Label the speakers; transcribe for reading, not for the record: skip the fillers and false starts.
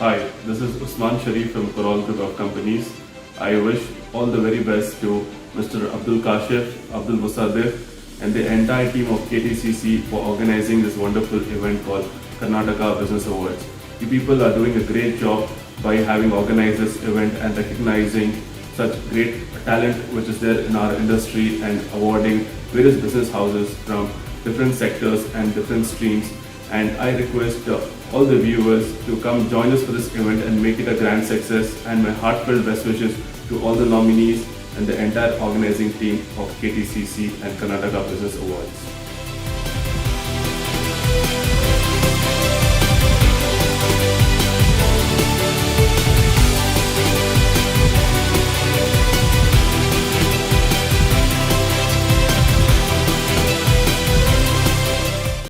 Speaker 1: Hi, this is Usman Sharif from Coral Group of Companies. I wish all the very best to Mr. Abdul Kashif, Abdul Musaddiq, and the entire team of KTCC for organizing this wonderful event called Karnataka Business Awards. You people are doing a great job by having organized this event and recognizing such great talent which is there in our industry and awarding various business houses from different sectors and different streams. And I request all the viewers to come join us for this event and make it a grand success, and my heartfelt best wishes to all the nominees and the entire organizing team of KTCC and Karnataka Business Awards.